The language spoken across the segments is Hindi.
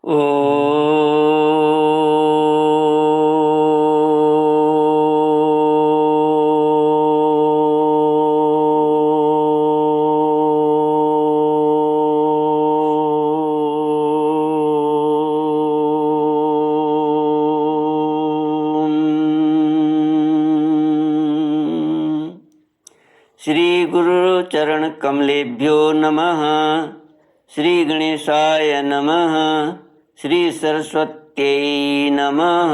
श्री गुरु चरण कमलेभ्यो नमः। श्री गणेशाय नमः। श्री सरस्वत्यै नमः।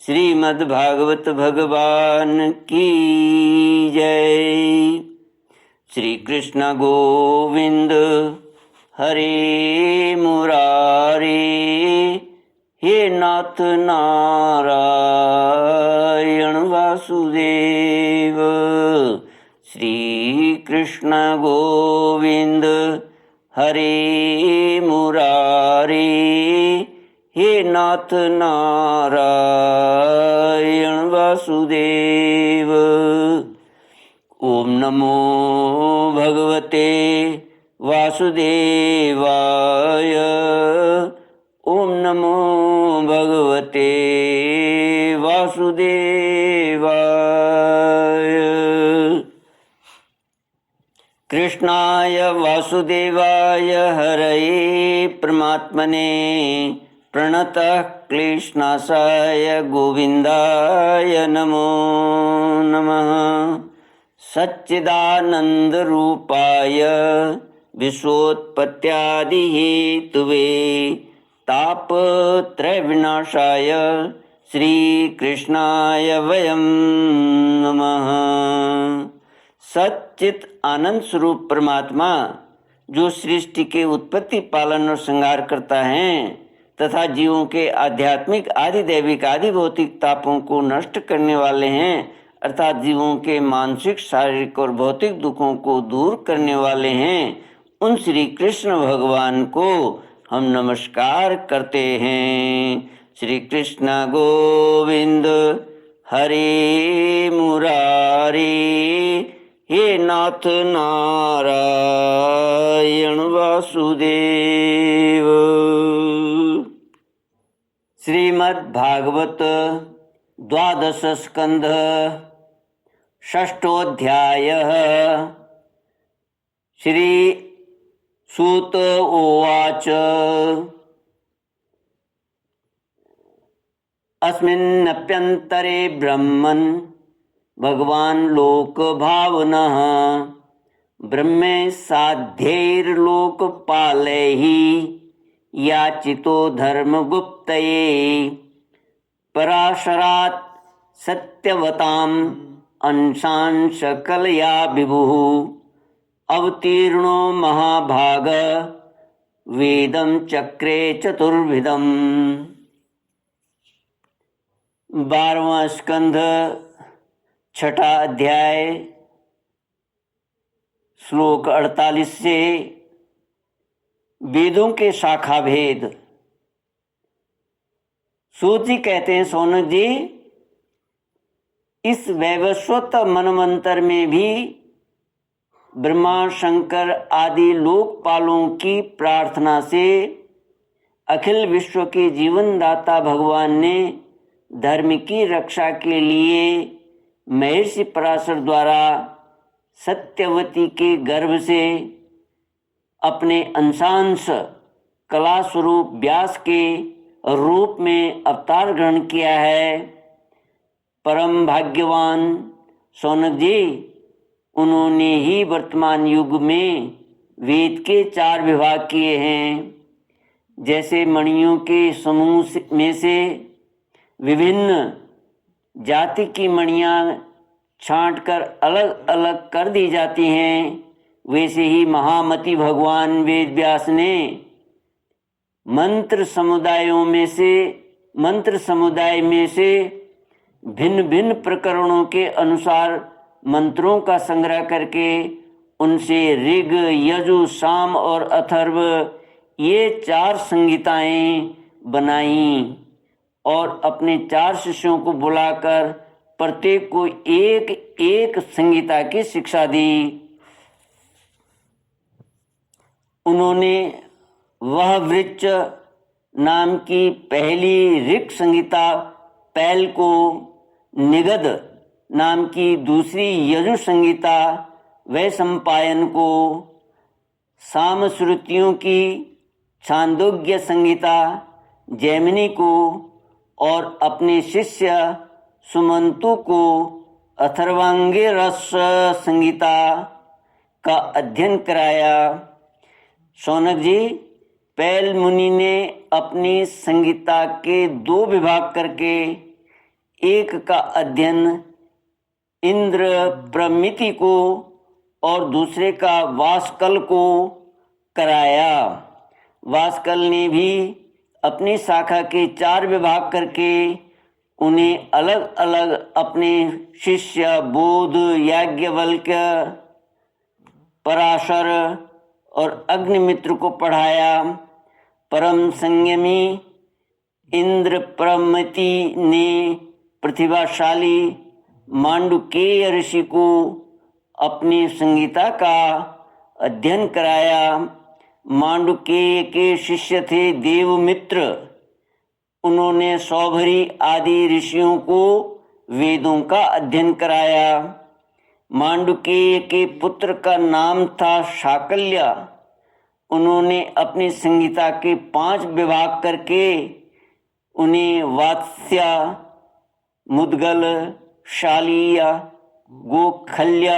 श्रीमद्भागवत भगवान की जय। श्री कृष्ण गोविंद हरे मुरारे, हे नाथ नारायण वासुदेव। श्री कृष्ण गोविंद हरे मुरारे, हे नाथ नारायण वासुदेव। ओम नमो भगवते वासुदेवाय। ओम नमो भगवते वासुदेवाय। कृष्णाय वासुदेवाय हरये परमात्मने प्रणतः क्लेशनाशाय गोविंदाय नमो नमः। सच्चिदानंद रूपाय विश्वोत्पत्त्यादिहेतुवे तापत्रय विनाशाय श्री कृष्णाय वयं नमः। सच्चित आनंद स्वरूप परमात्मा जो सृष्टि के उत्पत्ति पालन और संहार करता है तथा जीवों के आध्यात्मिक आदि दैविक आदि भौतिक तापों को नष्ट करने वाले हैं, अर्थात जीवों के मानसिक शारीरिक और भौतिक दुखों को दूर करने वाले हैं, उन श्री कृष्ण भगवान को हम नमस्कार करते हैं। श्री कृष्ण गोविंद हरे मुरारे, हे नाथ नारायण वासुदेव। श्रीमद्भागवत द्वादश स्कंध षष्ठोऽध्यायः। श्री सूत उवाच अस्मिन्नप्यन्तरे ब्रह्मन् भगवान् लोकभावनः ब्रह्मे साध्यैर्लोकपालैः याचितो धर्मगुप्तये पराशरात् सत्यवताम् अंशांशकलया विभुः अवतीर्णो महाभाग वेदं चक्रे चतुर्विधम्। 12वां स्कंध छठा अध्याय श्लोक 48 से वेदों के शाखा भेद। सूत जी कहते हैं, सौनक जी, इस वैवस्वत मनवंतर में भी ब्रह्मा शंकर आदि लोकपालों की प्रार्थना से अखिल विश्व के जीवनदाता भगवान ने धर्म की रक्षा के लिए महर्षि पराशर द्वारा सत्यवती के गर्भ से अपने अंशांश कला स्वरूप व्यास के रूप में अवतार ग्रहण किया है। परम भाग्यवान सौनक जी, उन्होंने ही वर्तमान युग में वेद के 4 विभाग किए हैं। जैसे मणियों के समूह में से विभिन्न जाति की मणियाँ छांटकर अलग अलग कर दी जाती हैं, वैसे ही महामति भगवान वेद व्यास ने मंत्र समुदाय में से भिन्न भिन्न प्रकरणों के अनुसार मंत्रों का संग्रह करके उनसे ऋग यजु साम और अथर्व ये 4 संहिताएं बनाईं और अपने 4 शिष्यों को बुलाकर प्रत्येक को एक एक संहिता की शिक्षा दी। उन्होंने वह वृक्ष नाम की पहली ऋक् संहिता पैल को, निगद नाम की दूसरी यजु संहिता वैशंपायन को, सामश्रुतियों की छांदोग्य संहिता जैमिनी को और अपने शिष्य सुमंतु को अथर्वांगिरस संहिता का अध्ययन कराया। शौनक जी, पैल मुनि ने अपनी संहिता के 2 विभाग करके एक का अध्ययन इंद्र प्रमिति को और दूसरे का वास्कल को कराया। वास्कल ने भी अपनी शाखा के 4 विभाग करके उन्हें अलग अलग अपने शिष्य बोध, याज्ञवल्क्य, पराशर और अग्निमित्र को पढ़ाया। परम संयमी इंद्र प्रमिति ने प्रतिभाशाली मांडुकेय ऋषि को अपनी संहिता का अध्ययन कराया। मांडुकेय के शिष्य थे देवमित्र। उन्होंने सौभरी आदि ऋषियों को वेदों का अध्ययन कराया। मांडुकेय के पुत्र का नाम था शाकल्य। उन्होंने अपनी संहिता के 5 विभाग करके उन्हें वात्स्य, मुद्गल, शालीय, गोखल्य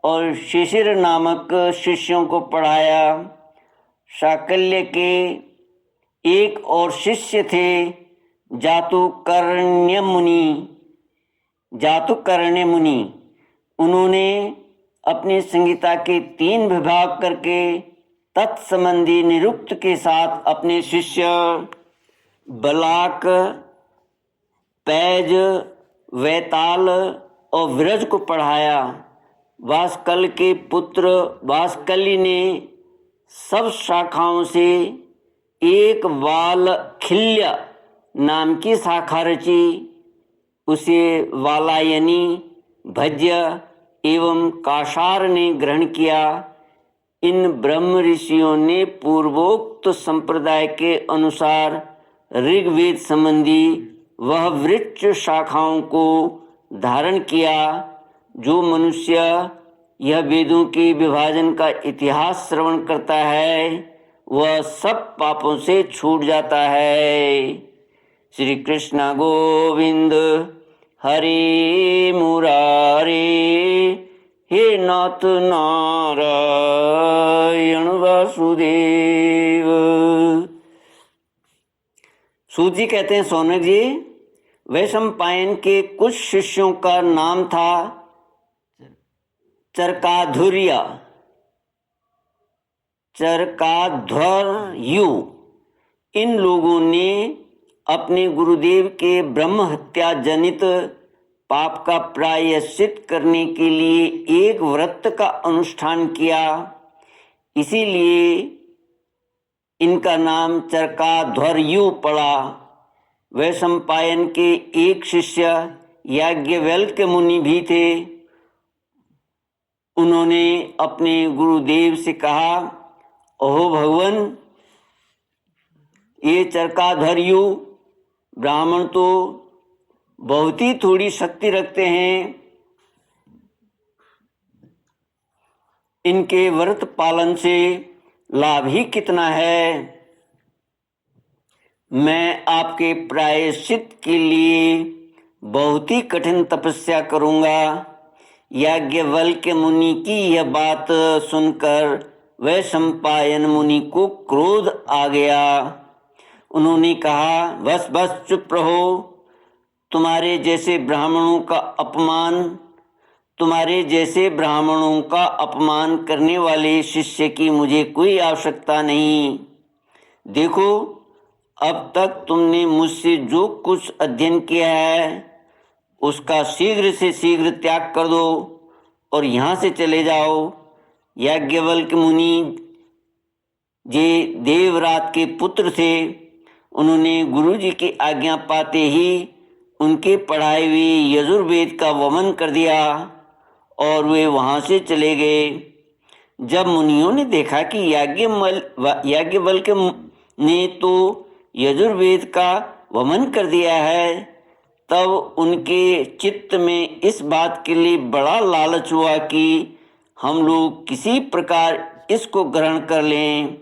और शिशिर नामक शिष्यों को पढ़ाया। शाकल्य के एक और शिष्य थे जातुकर्ण्य मुनि। उन्होंने अपनी संहिता के 3 विभाग करके तत्संबंधी निरुक्त के साथ अपने शिष्य बलाक, पैज, वैताल और विरज को पढ़ाया। वास्कल के पुत्र वास्कली ने सब शाखाओं से एक वालखिल्य नाम की शाखा रची। उसे वालायनी, भज्य एवं काशार ने ग्रहण किया। इन ब्रह्म ऋषियों ने पूर्वोक्त संप्रदाय के अनुसार ऋग्वेद संबंधी वह वृक्ष शाखाओं को धारण किया। जो मनुष्य यह वेदों के विभाजन का इतिहास श्रवण करता है वह सब पापों से छूट जाता है। श्री कृष्ण गोविंद हरे मुरारे, हे नाथ नारायण वासुदेव। सूत जी कहते हैं, शौनक जी, वैशंपायन के कुछ शिष्यों का नाम था चरकाधुर्य, चरकाध्वर्यु। इन लोगों ने अपने गुरुदेव के ब्रह्म हत्या जनित पाप का प्रायश्चित करने के लिए एक व्रत का अनुष्ठान किया। इसीलिए इनका नाम चरकाध्वर्यु पड़ा। वैशंपायन के एक शिष्य याज्ञवल्क्य मुनि भी थे। उन्होंने अपने गुरुदेव से कहा, ओहो भगवान, ये चरकाधर्यु ब्राह्मण तो बहुत ही थोड़ी शक्ति रखते हैं। इनके व्रत पालन से लाभ ही कितना है। मैं आपके प्रायश्चित के लिए बहुत ही कठिन तपस्या करूंगा। याज्ञवल्क्य मुनि की यह बात सुनकर वैशंपायन मुनि को क्रोध आ गया। उन्होंने कहा, बस बस चुप रहो। तुम्हारे जैसे ब्राह्मणों का अपमान करने वाले शिष्य की मुझे कोई आवश्यकता नहीं। देखो, अब तक तुमने मुझसे जो कुछ अध्ययन किया है उसका शीघ्र से शीघ्र त्याग कर दो और यहाँ से चले जाओ। याज्ञवल्क्य मुनि जे देवरात के पुत्र थे। उन्होंने गुरुजी की आज्ञा पाते ही उनके पढ़ाए हुए यजुर्वेद का वमन कर दिया और वे वहाँ से चले गए। जब मुनियों ने देखा कि याज्ञवल्क्य ने तो यजुर्वेद का वमन कर दिया है, तब उनके चित्त में इस बात के लिए बड़ा लालच हुआ कि हम लोग किसी प्रकार इसको ग्रहण कर लें,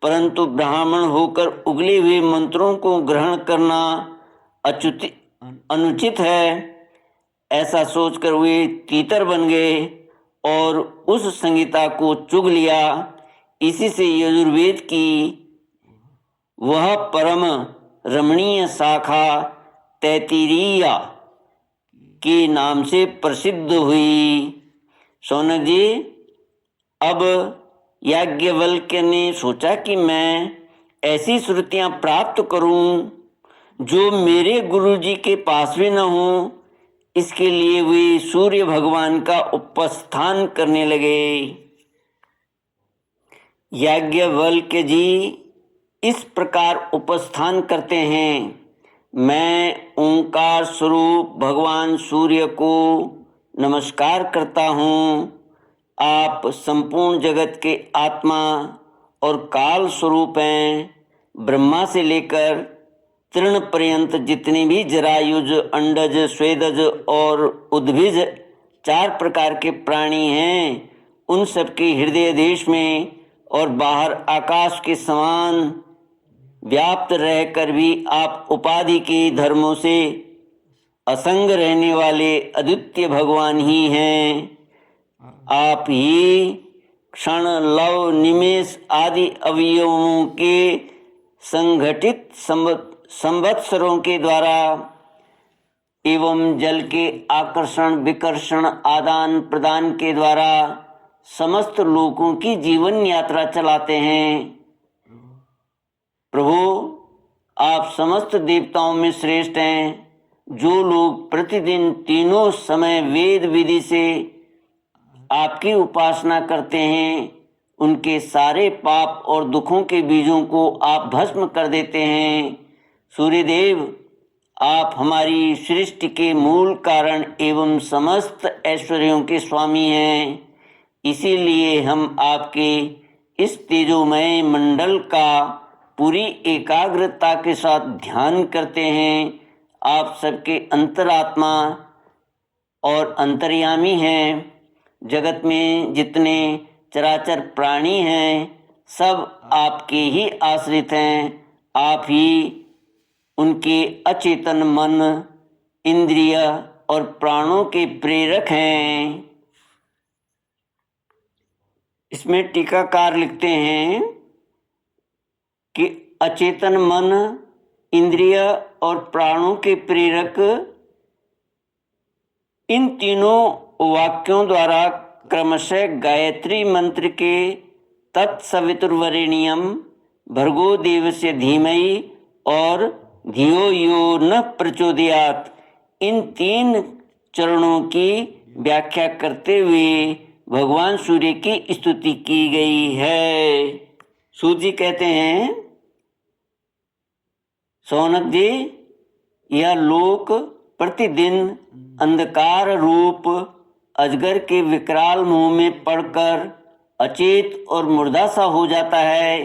परंतु ब्राह्मण होकर उगले हुए मंत्रों को ग्रहण करना अनुचित है। ऐसा सोचकर वे तीतर बन गए और उस संहिता को चुग लिया। इसी से यजुर्वेद की वह परम रमणीय शाखा तैत्तिरीय के नाम से प्रसिद्ध हुई। शौनक जी, अब याज्ञवल्क्य ने सोचा कि मैं ऐसी श्रुतियां प्राप्त करूं जो मेरे गुरुजी के पास भी न हो। इसके लिए वे सूर्य भगवान का उपस्थान करने लगे। याज्ञवल्क्य जी इस प्रकार उपस्थान करते हैं, मैं ओंकार स्वरूप भगवान सूर्य को नमस्कार करता हूँ। आप संपूर्ण जगत के आत्मा और काल स्वरूप हैं। ब्रह्मा से लेकर तृण पर्यंत जितने भी जरायुज, अंडज, स्वेदज और उद्भिज 4 प्रकार के प्राणी हैं, उन सबके हृदय देश में और बाहर आकाश के समान व्याप्त रहकर भी आप उपाधि के धर्मों से असंग रहने वाले अद्वितीय भगवान ही हैं। आप ही क्षण, लव, निमेष आदि अवयवों के संगठित संवत्सरों के द्वारा एवं जल के आकर्षण, विकर्षण, आदान प्रदान के द्वारा समस्त लोगों की जीवन यात्रा चलाते हैं। प्रभु, आप समस्त देवताओं में श्रेष्ठ हैं। जो लोग प्रतिदिन तीनों समय वेद विधि से आपकी उपासना करते हैं, उनके सारे पाप और दुखों के बीजों को आप भस्म कर देते हैं। सूर्यदेव, आप हमारी सृष्टि के मूल कारण एवं समस्त ऐश्वर्यों के स्वामी हैं। इसीलिए हम आपके इस तेजोमय मंडल का पूरी एकाग्रता के साथ ध्यान करते हैं। आप सबके अंतरात्मा और अंतर्यामी हैं। जगत में जितने चराचर प्राणी हैं, सब आपके ही आश्रित हैं। आप ही उनके अचेतन मन, इंद्रिय और प्राणों के प्रेरक हैं। इसमें टीकाकार लिखते हैं कि अचेतन मन, इंद्रिय और प्राणों के प्रेरक, इन तीनों वाक्यों द्वारा क्रमशः गायत्री मंत्र के तत्सवितुर्वरेण्यम भर्गो देवस्य धीमहि और धियो यो न प्रचोदयात्, इन 3 चरणों की व्याख्या करते हुए भगवान सूर्य की स्तुति की गई है। सूत जी कहते हैं, शौनक जी, यह लोक प्रतिदिन अंधकार रूप अजगर के विकराल मुंह में पड़कर अचेत और मुर्दा सा हो जाता है।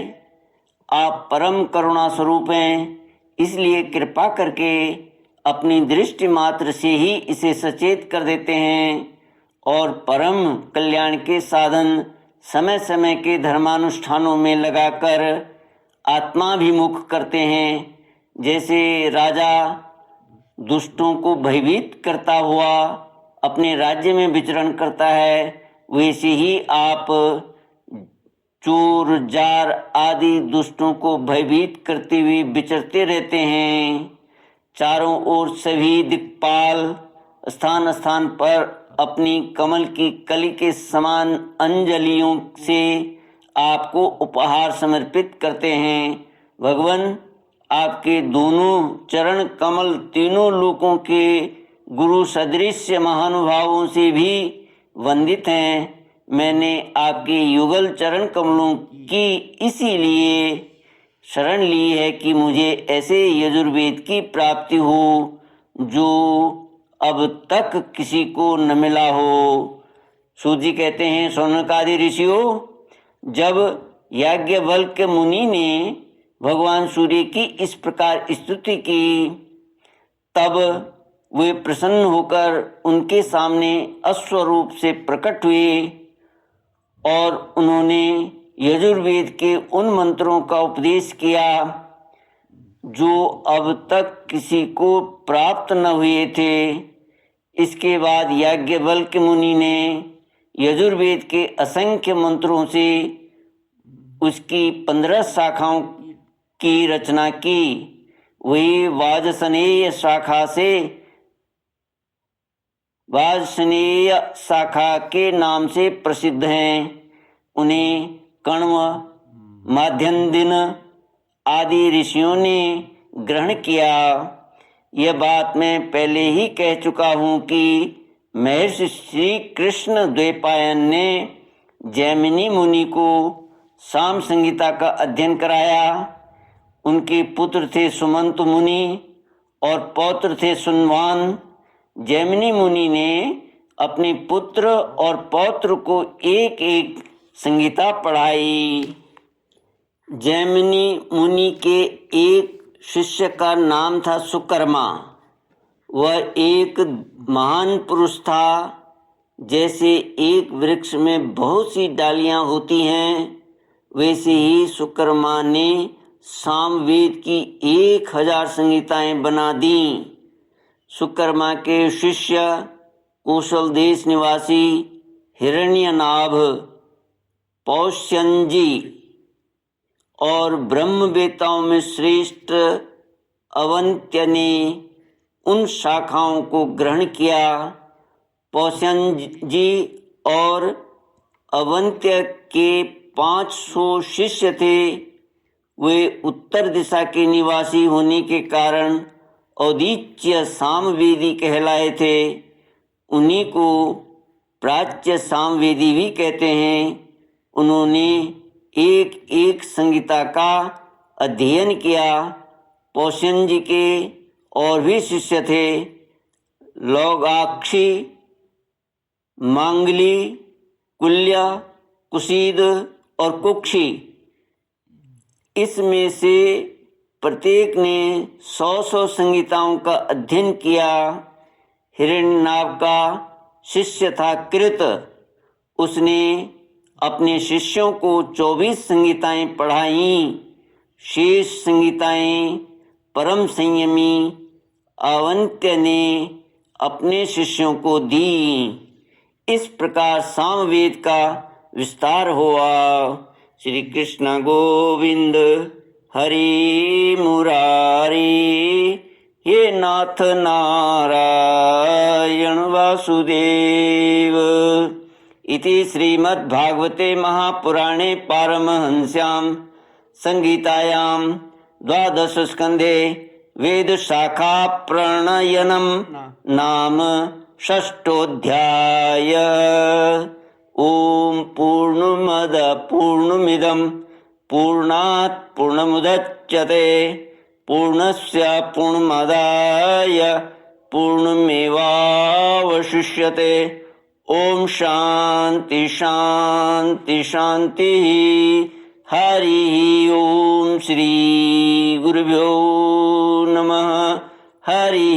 आप परम करुणा स्वरूप हैं, इसलिए कृपा करके अपनी दृष्टि मात्र से ही इसे सचेत कर देते हैं और परम कल्याण के साधन समय समय के धर्मानुष्ठानों में लगाकर आत्माभिमुख करते हैं। जैसे राजा दुष्टों को भयभीत करता हुआ अपने राज्य में विचरण करता है, वैसे ही आप चोर, जार आदि दुष्टों को भयभीत करते हुए विचरते रहते हैं। चारों ओर सभी दिक्पाल स्थान स्थान पर अपनी कमल की कली के समान अंजलियों से आपको उपहार समर्पित करते हैं। भगवान, आपके दोनों चरण कमल तीनों लोकों के गुरु सदृश महानुभावों से भी वंदित हैं। मैंने आपके युगल चरण कमलों की इसीलिए शरण ली है कि मुझे ऐसे यजुर्वेद की प्राप्ति हो जो अब तक किसी को न मिला हो। सूत जी कहते हैं, शौनकादि ऋषियों, जब याज्ञवल्क्य मुनि ने भगवान सूर्य की इस प्रकार स्तुति की, तब वे प्रसन्न होकर उनके सामने अश्वरूप से प्रकट हुए और उन्होंने यजुर्वेद के उन मंत्रों का उपदेश किया जो अब तक किसी को प्राप्त न हुए थे। इसके बाद याज्ञवल्क्य मुनि ने यजुर्वेद के असंख्य मंत्रों से उसकी 15 शाखाओं की रचना की। वही वाजसनेय शाखा के नाम से प्रसिद्ध हैं। उन्हें कण्व, माध्यन्दिन आदि ऋषियों ने ग्रहण किया। यह बात मैं पहले ही कह चुका हूँ कि महर्षि श्री कृष्ण द्वैपायन ने जैमिनी मुनि को साम संहिता का अध्ययन कराया। उनके पुत्र थे सुमंत मुनि और पौत्र थे सुनवान। जैमिनी मुनि ने अपने पुत्र और पौत्र को एक एक संहिता पढ़ाई। जैमिनी मुनि के एक शिष्य का नाम था सुकर्मा। वह एक महान पुरुष था। जैसे एक वृक्ष में बहुत सी डालियां होती हैं, वैसे ही सुकर्मा ने सामवेद की 1000 संहिताएं बना दी। सुकर्मा के शिष्य कौशल देश निवासी हिरण्यनाभ, पौष्यंजी और ब्रह्मवेताओं में श्रेष्ठ अवंत्य ने उन शाखाओं को ग्रहण किया। पौष्यंजी और अवंत्य के 500 शिष्य थे। वे उत्तर दिशा के निवासी होने के कारण औदीच्य सामवेदी कहलाए थे। उन्हीं को प्राच्य सामवेदी भी कहते हैं। उन्होंने एक एक संहिता का अध्ययन किया। पौष्यंजी के और भी शिष्य थे, लौगाक्षी, मांगली, कुल्य, कुशीद और कुक्षी। इसमें से प्रत्येक ने 100 संहिताओं का अध्ययन किया। हिरण्यनाभ का शिष्य था कृत। उसने अपने शिष्यों को 24 संहिताएं पढ़ाईं। शेष संहिताएं परम संयमी अवंत्य ने अपने शिष्यों को दी। इस प्रकार सामवेद का विस्तार हुआ। श्री कृष्ण गोविंद हरि मुरारी, हे नाथ नारायण वासुदेव। इति श्रीमद्भागवते महापुराणे पारमहंस्यां संहितायां 12 स्कन्धे वेदशाखा प्रणयनं नाम 6ष्ठोऽध्याय। ॐ पूर्णमद पूर्णमिदं पूर्णात् पूर्णमुदच्यते पूर्णस्य पूर्णमादाय पूर्णमेवावशिष्यते। ओम शांति शांति शांति। हरि ओम। श्री गुरुभ्यो नमः। हरि